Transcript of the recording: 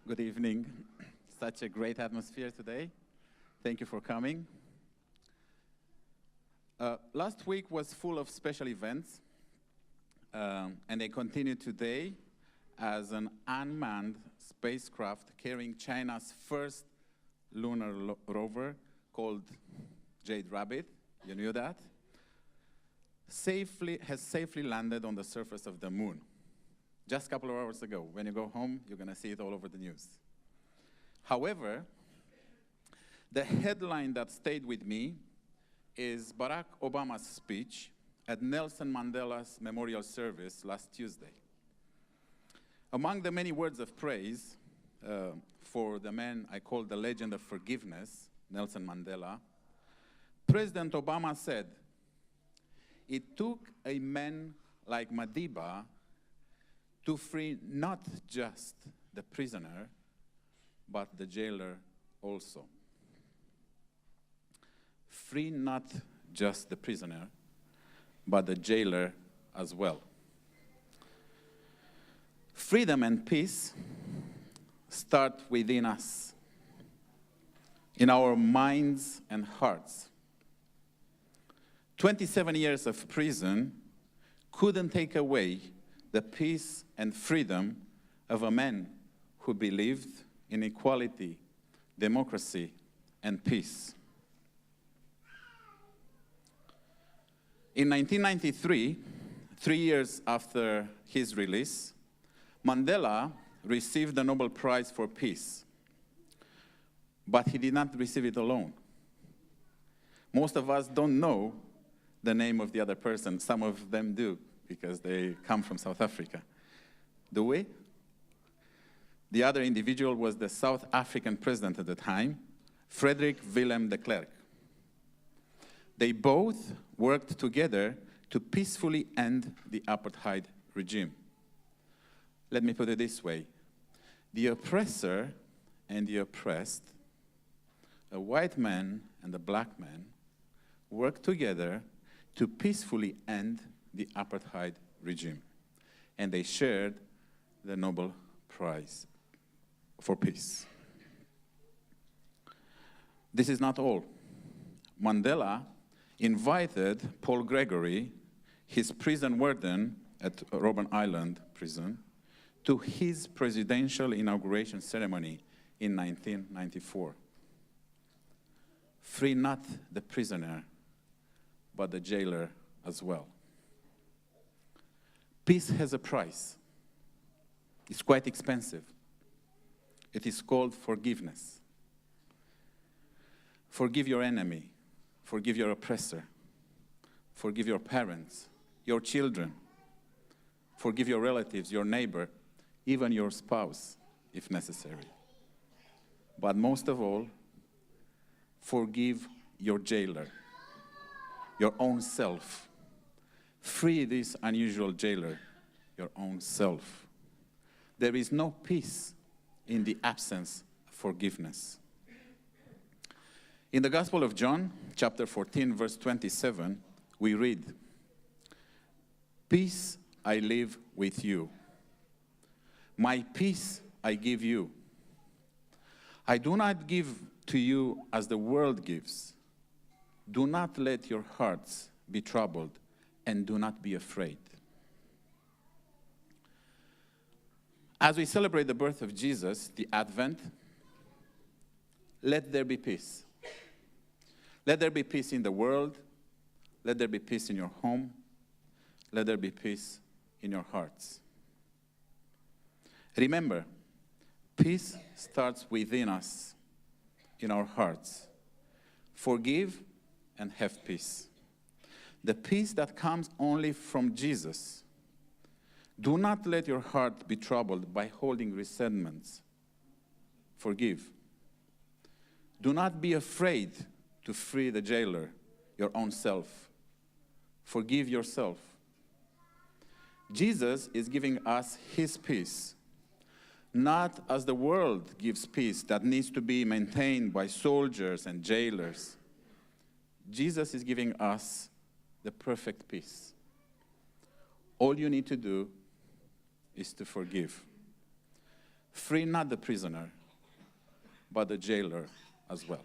Good evening. Such a great atmosphere today. Thank you for coming. Last week was full of special events, and they continue today as an unmanned spacecraft carrying China's first lunar rover called Jade Rabbit. You knew that? Has safely landed on the surface of the moon. Just a couple of hours ago. When you go home, you're going to see it all over the news. However, the headline that stayed with me is Barack Obama's speech at Nelson Mandela's memorial service last Tuesday. Among the many words of praise for the man I call the legend of forgiveness, Nelson Mandela, President Obama said, "It took a man like Madiba to free not just the prisoner, but the jailer also." Free not just the prisoner, but the jailer as well. Freedom and peace start within us, in our minds and hearts. 27 years of prison couldn't take away the peace and freedom of a man who believed in equality, democracy, and peace. In 1993, 3 years after his release, Mandela received the Nobel Prize for Peace. But he did not receive it alone. Most of us don't know the name of the other person. Some of them do, because they come from South Africa. Do we? The other individual was the South African president at the time, Frederick Willem de Klerk. They both worked together to peacefully end the apartheid regime. Let me put it this way. The oppressor and the oppressed, a white man and a black man, worked together to peacefully end the apartheid regime. And they shared the Nobel Prize for Peace. This is not all. Mandela invited Paul Gregory, his prison warden at Robben Island prison, to his presidential inauguration ceremony in 1994. Free not the prisoner, but the jailer as well. Peace has a price. It's quite expensive. It is called forgiveness. Forgive your enemy. Forgive your oppressor. Forgive your parents, your children. Forgive your relatives, your neighbor, even your spouse, if necessary. But most of all, forgive your jailer, your own self. Free this unusual jailer, your own self. There is no peace in the absence of forgiveness. In the Gospel of John, chapter 14, verse 27, we read, "Peace I leave with you. My peace I give you. I do not give to you as the world gives. Do not let your hearts be troubled, and do not be afraid." As we celebrate the birth of Jesus, the Advent, let there be peace. Let there be peace in the world. Let there be peace in your home. Let there be peace in your hearts. Remember, peace starts within us, in our hearts. Forgive and have peace. The peace that comes only from Jesus. Do not let your heart be troubled by holding resentments. Forgive. Do not be afraid to free the jailer, your own self. Forgive yourself. Jesus is giving us his peace, not as the world gives peace that needs to be maintained by soldiers and jailers. Jesus is giving us the perfect peace. All you need to do is to forgive. free not the prisoner, but the jailer as well.